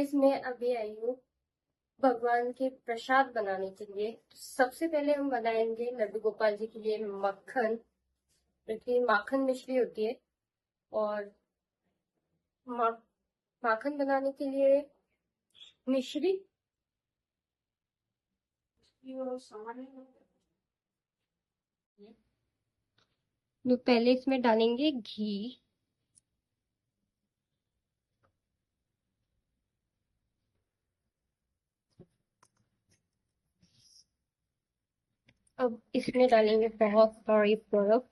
Guys मैं अभी आई हूँ भगवान के प्रसाद बनाने के लिए। तो सबसे पहले हम बनाएंगे लड्डू गोपाल जी के लिए मक्खन, क्योंकि माखन मिश्री होती है। और मा, माखन बनाने के लिए मिश्री तो पहले इसमें डालेंगे घी। अब इसमें डालेंगे बहुत सारी बर्फ,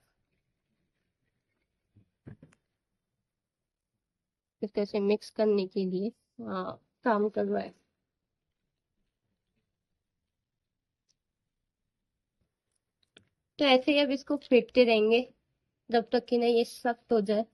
इस तरह से मिक्स करने के लिए काम कर रहा है। तो ऐसे ही अब इसको फेंटते रहेंगे जब तक कि ना ये सख्त हो जाए।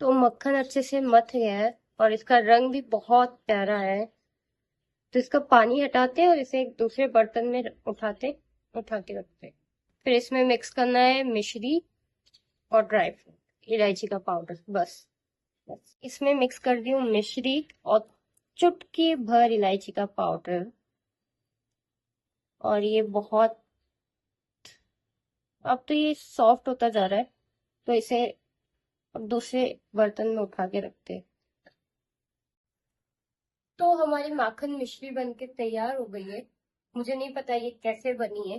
तो मक्खन अच्छे से मथ गया है और इसका रंग भी बहुत प्यारा है। तो इसका पानी हटाते हैं और इसे एक दूसरे बर्तन में उठा के रखते हैं। फिर इसमें मिक्स करना है मिश्री और ड्राई फ्रूट, इलायची का पाउडर। बस इसमें मिक्स कर दी हूँ मिश्री और चुटकी भर इलायची का पाउडर। और ये बहुत, अब तो ये सॉफ्ट होता जा रहा है, तो इसे अब दूसरे बर्तन में उठा के रखते हैं। तो हमारी माखन मिश्री बनके तैयार हो गई है। मुझे नहीं पता ये कैसे बनी है,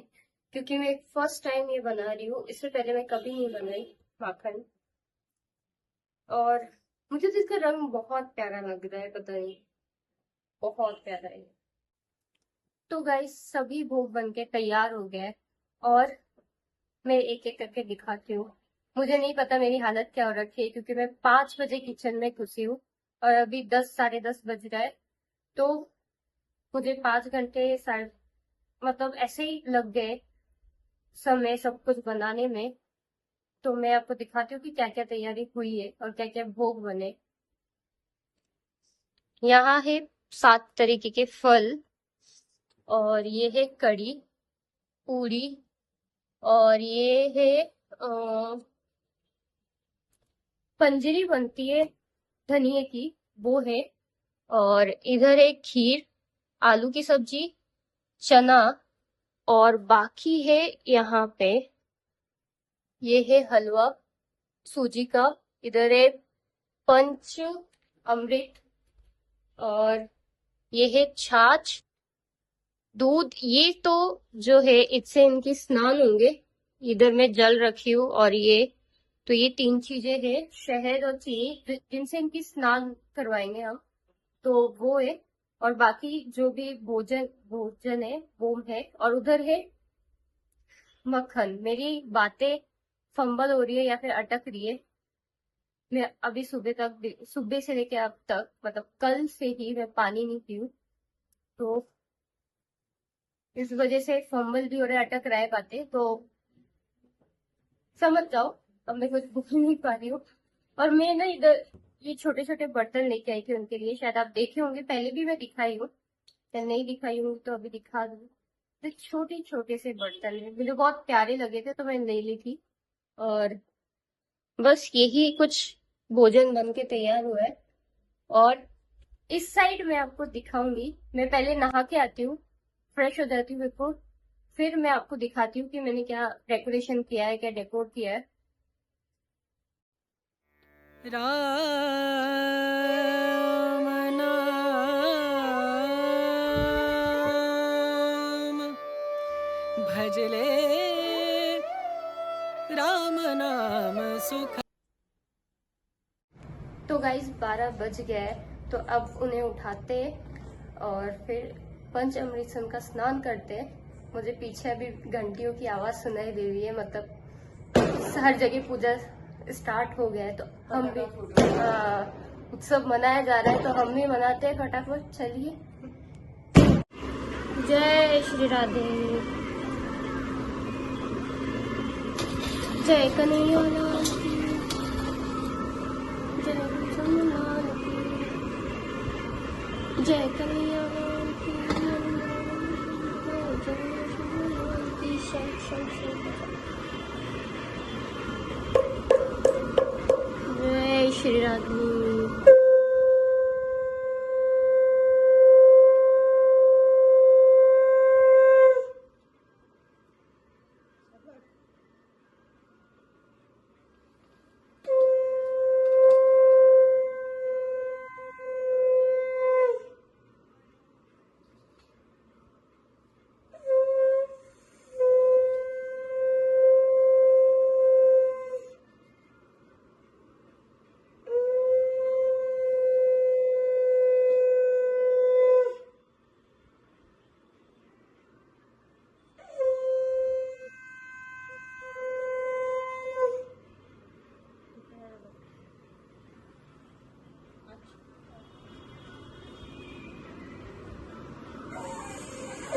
क्योंकि मैं फर्स्ट टाइम ये बना रही हूँ। इससे पहले मैं कभी नहीं बनाई माखन। और मुझे तो इसका रंग बहुत प्यारा लग रहा है, पता नहीं, बहुत प्यारा है। तो गाइस सभी भोग बनके तैयार हो गए और मैं एक एक करके दिखाती हूँ। मुझे नहीं पता मेरी हालत क्या हो रखी है, क्योंकि मैं 5 बजे किचन में घुसी हूँ और अभी 10 साढ़े 10 बज रहा है। तो मुझे 5 घंटे मतलब ऐसे ही लग गए समय सब कुछ बनाने में। तो मैं आपको दिखाती हूँ कि क्या क्या तैयारी हुई है और क्या क्या भोग बने। यहाँ है 7 तरीके के फल, और ये है कड़ी, पूरी, और ये है पंजरी बनती है धनिए की, वो है। और इधर है खीर, आलू की सब्जी, चना, और बाकी है यहाँ पे ये है हलवा सूजी का। इधर है पंच अमृत, और ये है छाछ, दूध। ये तो जो है इससे इनके स्नान होंगे। इधर मैं जल रखी हूँ, और ये तो ये 3 चीजें हैं, शहद और चीनी, जिनसे इनकी स्नान करवाएंगे हम। तो वो है, और बाकी जो भी भोजन भोजन है वो है। और उधर है मक्खन। मेरी बातें फंबल हो रही है या फिर अटक रही है। मैं अभी सुबह से लेके अब तक, मतलब कल से ही मैं पानी नहीं पी हूँ, तो इस वजह से फंबल भी हो रहा है, अटक रहा है बातें। तो समझ जाओ, अब मैं कुछ बोल नहीं पा रही हूँ। और मैं ना इधर ये छोटे छोटे बर्तन लेके आई थी उनके लिए, शायद आप देखे होंगे, पहले भी मैं दिखाई हूँ। नहीं दिखाई हूँ तो अभी दिखा दूँ। तो छोटे छोटे से बर्तन है, मुझे बहुत प्यारे लगे थे तो मैं ले ली थी। और बस यही कुछ भोजन बन के तैयार हुआ है। और इस साइड मैं आपको दिखाऊंगी। मैं पहले नहा के आती हूँ, फ्रेश हो जाती हूँ बिल्कुल, फिर मैं आपको दिखाती हूँ कि मैंने क्या डेकोरेशन किया है, क्या डेकोर किया है। राम नाम भजले राम नाम सुख। तो गाइस 12 बज गया है, तो अब उन्हें उठाते और फिर पंच अमृतसर का स्नान करते। मुझे पीछे अभी घंटियों की आवाज सुनाई दे रही है, मतलब हर जगह पूजा स्टार्ट हो गया है। तो हम भी उत्सव मनाया जा रहा है, तो हम भी मनाते हैं फटाफट। चलिए, जय श्री राधे, जय कन्हैया लाल की, जय जमुना की। जय कन्हैया लाल की, जय की, जय श्री राधे।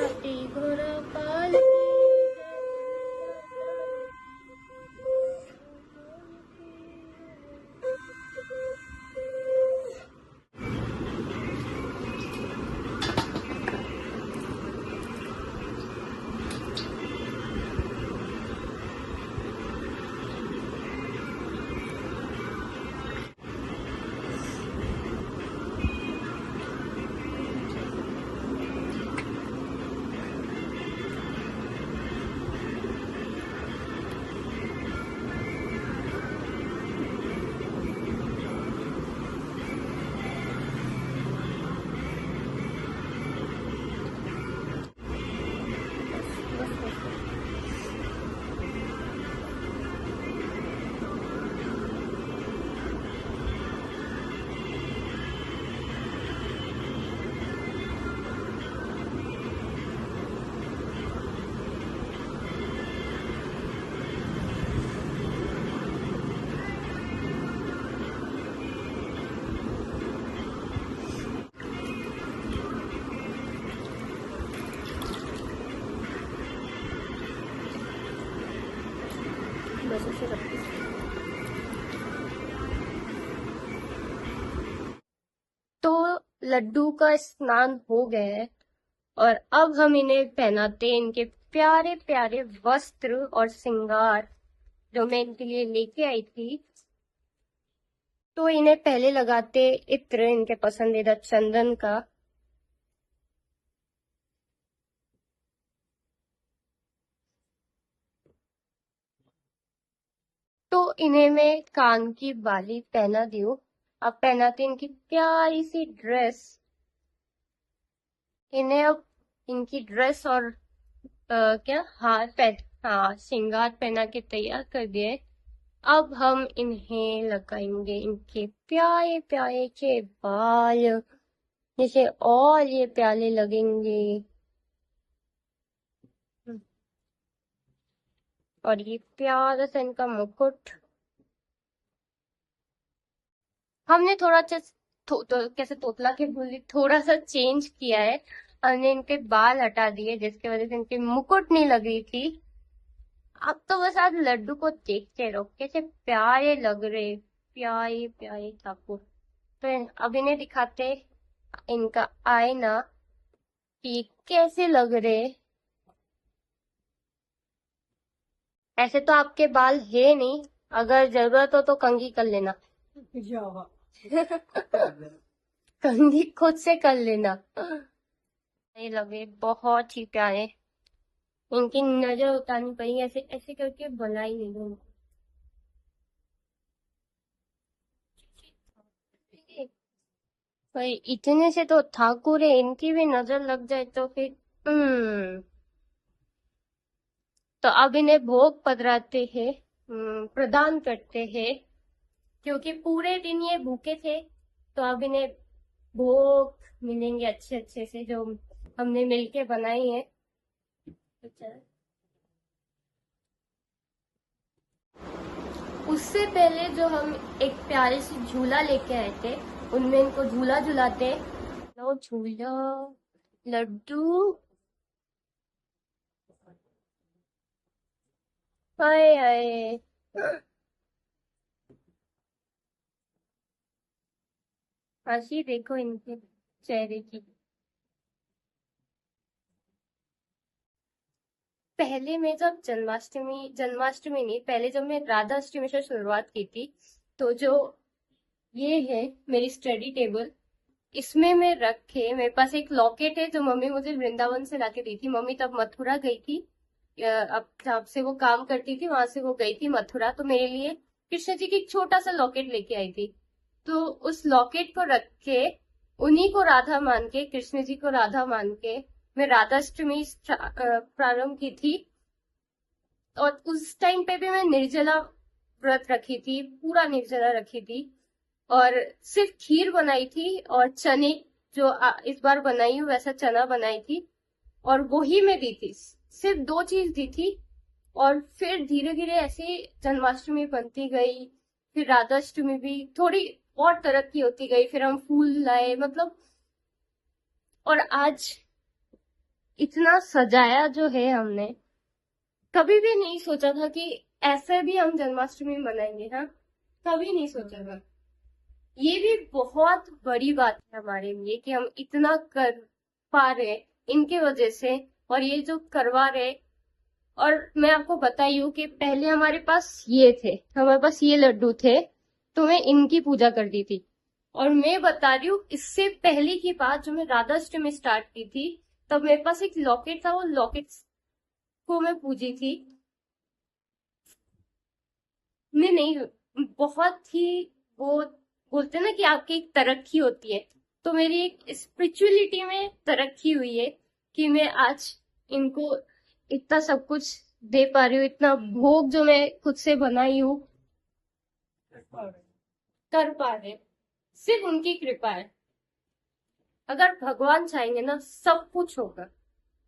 रति गुण पाल बस उसे रखती हूँ। तो लड्डू का स्नान हो गया है और अब हम इन्हें पहनाते हैं इनके प्यारे प्यारे वस्त्र और श्रृंगार जो मैं इनके लिए लेके आई थी। तो इन्हें पहले लगाते इत्र, इनके पसंदीदा चंदन का। तो इन्हें मैं कान की बाली पहना दी हूँ। अब पहनाते इनकी प्यारी सी ड्रेस। इन्हें अब इनकी ड्रेस और क्या हार पहन, हाँ श्रृंगार पहना के तैयार कर दिए। अब हम इन्हें लगाएंगे इनके प्यारे प्यारे से बाल, जैसे और ये प्याले लगेंगे। और ये प्यारा सा इनका मुकुट। हमने थोड़ा तो कैसे तोतला के बोली थोड़ा सा चेंज किया है। हमने इनके बाल हटा दिए जिसकी वजह से इनके मुकुट नहीं लग रही थी। अब तो बस आप लड्डू को देखते रहो कैसे प्यारे लग रहे, प्यारे प्यारे ठाकुर। तो अब इन्हें दिखाते इनका आईना कि कैसे लग रहे। ऐसे तो आपके बाल है नहीं, अगर जरूरत हो तो कंघी कर लेना। कंघी खुद से कर लेना। ये लगे बहुत ही प्यारे। इनकी नजर उतारनी पड़ी, ऐसे ऐसे करके बुलाई नहीं दूंगी। पर इतने से तो ठाकुर है, इनकी भी नजर लग जाए तो फिर तो अब इन्हें भोग पधराते हैं, प्रदान करते हैं। क्योंकि पूरे दिन ये भूखे थे तो अब इन्हें भोग मिलेंगे अच्छे अच्छे से जो हमने मिलके बनाई है। तो चलो। उससे पहले जो हम एक प्यारे से झूला लेके आए थे उनमें इनको झूला झूलाते। लो झूला लड्डू, हाय हाय। हंसी देखो इनके, चेहरे की। पहले मैं जब जन्माष्टमी नहीं, पहले जब मैं राधाष्टमी से शुरुआत की थी, तो जो ये है मेरी स्टडी टेबल, इसमें मैं रखे, मेरे पास एक लॉकेट है जो मम्मी मुझे वृंदावन से लाके दी थी। मम्मी तब मथुरा गई थी, अब जहाँ से वो काम करती थी वहां से वो गई थी मथुरा, तो मेरे लिए कृष्ण जी की एक छोटा सा लॉकेट लेके आई थी। तो उस लॉकेट को रख के, उन्हीं को राधा मान के, कृष्ण जी को राधा मान के, मैं राधाष्टमी प्रारंभ की थी। और उस टाइम पे भी मैं निर्जला व्रत रखी थी, पूरा निर्जला रखी थी। और सिर्फ खीर बनाई थी और चने, जो इस बार बनाई हूँ वैसा चना बनाई थी, और वो ही मैं दी थी। सिर्फ दो चीज दी थी। और फिर धीरे धीरे ऐसे जन्माष्टमी बनती गई, फिर राधाष्टमी भी थोड़ी और तरक्की होती गई, फिर हम फूल लाए, मतलब। और आज इतना सजाया जो है हमने, कभी भी नहीं सोचा था कि ऐसे भी हम जन्माष्टमी मनाएंगे। हाँ, कभी नहीं सोचा था। ये भी बहुत बड़ी बात है हमारे लिए कि हम इतना कर पा रहे इनके वजह से, और ये जो करवा रहे। और मैं आपको बताई हूँ कि पहले हमारे पास ये थे, हमारे पास ये लड्डू थे, तो मैं इनकी पूजा करती थी। और मैं बता रही हूँ, इससे पहले की बात, जो मैं राधाष्टमी स्टार्ट की थी, तब मेरे पास एक लॉकेट था, वो लॉकेट को मैं पूजी थी। मैं नहीं, बहुत ही, वो बोलते ना कि आपकी एक तरक्की होती है, तो मेरी एक स्पिरिचुअलिटी में तरक्की हुई है कि मैं आज इनको इतना सब कुछ दे पा रही हूँ। इतना भोग जो मैं खुद से बनाई हूँ कर पा रहे, सिर्फ उनकी कृपा है। अगर भगवान चाहेंगे ना, सब कुछ होगा।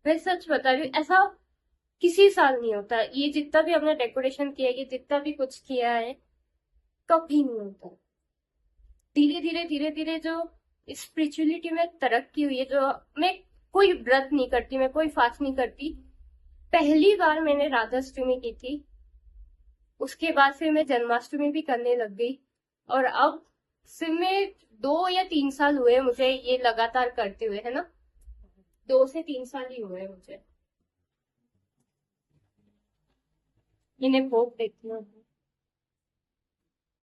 मैं सच बता रही हूँ, ऐसा किसी साल नहीं होता। ये जितना भी हमने डेकोरेशन किया है, ये जितना भी कुछ किया है, कभी नहीं होता। धीरे धीरे धीरे धीरे जो स्पिरिचुअलिटी में तरक्की हुई है, जो मैं कोई व्रत नहीं करती, मैं कोई फास्ट नहीं करती। पहली बार मैंने राधाष्टमी की थी, उसके बाद फिर मैं जन्माष्टमी भी करने लग गई। और अब सिर्फ में 2 या 3 साल हुए मुझे ये लगातार करते हुए, है ना। 2 से 3 साल ही हुए मुझे। इन्हें भोग देती हूँ,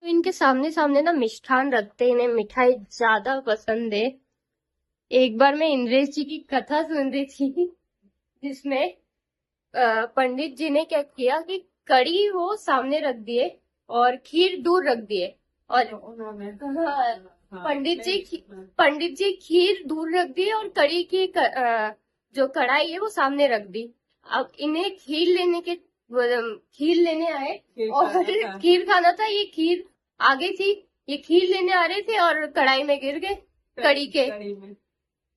तो इनके सामने सामने ना मिष्ठान रखते हैं, इन्हें मिठाई ज्यादा पसंद है। एक बार मैं इंद्रेश जी की कथा सुन रही थी, जिसमें पंडित जी ने क्या किया कि कड़ी वो सामने रख दिए और खीर दूर रख दिए। और हाँ, पंडित जी खीर दूर रख दी और कड़ी की जो कढ़ाई है वो सामने रख दी। अब इन्हें खीर लेने आए, और खीर खाना था, ये खीर आगे थी, ये खीर लेने आ रहे थे और कढ़ाई में गिर गए, कड़ी के।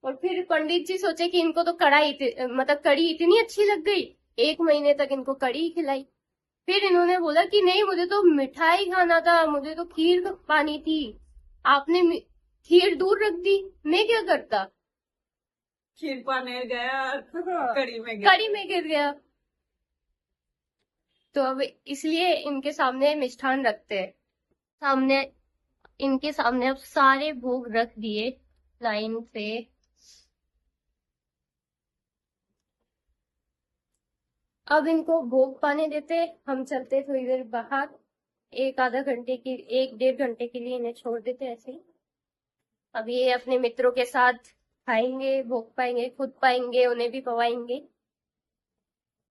और फिर पंडित जी सोचे कि इनको तो मतलब कड़ी इतनी अच्छी लग गई, 1 महीने तक इनको कड़ी ही खिलाई। फिर इन्होंने बोला कि नहीं, मुझे तो मिठाई खाना था, मुझे तो खीर पानी थी, आपने खीर दूर रख दी, मैं क्या करता। खीर पाने गया, कड़ी में गिर गया। तो अब इसलिए इनके सामने मिष्ठान रखते हैं। सामने, इनके सामने अब सारे भोग रख दिए लाइन से। अब इनको भोग पाने देते, हम चलते थोड़ी देर बाहर, 1 आधा घंटे की 1 डेढ़ घंटे के लिए इन्हें छोड़ देते ऐसे ही। अब ये अपने मित्रों के साथ खाएंगे, भोग पाएंगे, खुद पाएंगे, उन्हें भी पवाएंगे।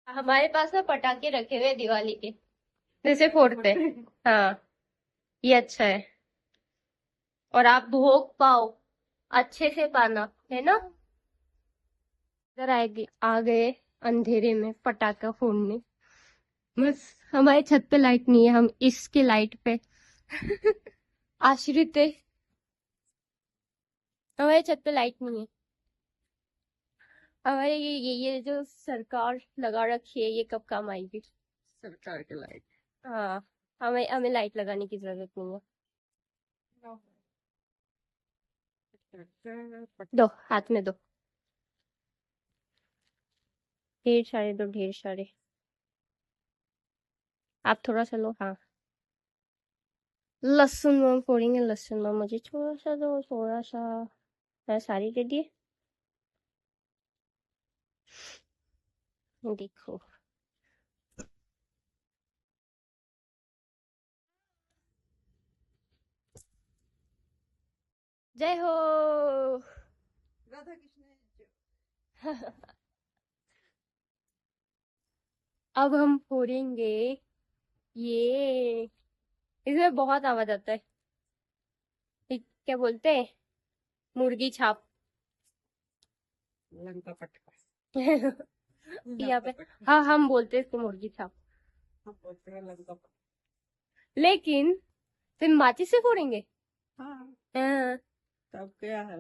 हमारे पास ना पटाखे रखे हुए हैं दिवाली के, जैसे फोड़ते हैं। हाँ, ये अच्छा है। और आप भोग पाओ, अच्छे से पाना, है ना। इधर आएगी, आ गए अंधेरे में पटाखा फोड़ने। बस हमारे छत पे लाइट नहीं है, हम इसके लाइट पे आश्रित है। हमारे छत पे लाइट नहीं है। हमारे ये जो सरकार लगा रखी है, ये कब काम आएगी। सरकार की लाइट। हाँ, हमें हमें लाइट लगाने की जरूरत नहीं है। दो, हाथ में दो, ढेर सारे दो, ढेर सारे। आप थोड़ा सा लो। हाँ, लहसुन में फोड़ेंगे, लहसुन में मुझे थोड़ा सा दो, थोड़ा सा। सारी दे दिए। देखो जय हो। राधा कृष्ण अब हम फोड़ेंगे ये। इसमें बहुत आवाज आता है। ये क्या बोलते हैं? मुर्गी छाप। लंका पटका यहाँ लंका पे पटका हाँ हम बोलते हैं इसको मुर्गी छाप। हम बोलते हैं लंका पटका। लेकिन फिर माचिस से फोड़ेंगे। हाँ हाँ, तब क्या है,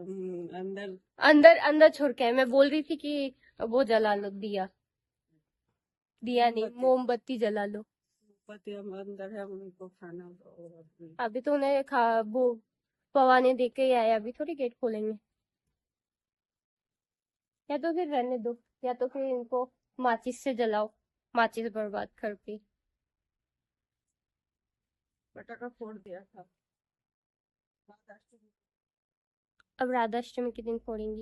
अंदर अंदर अंदर छोड़ के मैं बोल रही थी कि वो जला लो दिया। दिया नहीं, मोमबत्ती जला लो। पति हम अंदर है, उनको खाना दो। अभी तो उन्हें वो पवाने दे के ही आए, अभी थोड़ी गेट खोलेंगे। या तो फिर रहने दो, या तो फिर इनको माचिस से जलाओ, माचिस बर्बाद करके। पटाखा फोड़ दिया था। अब राधाष्टमी के दिन फोड़ेंगी।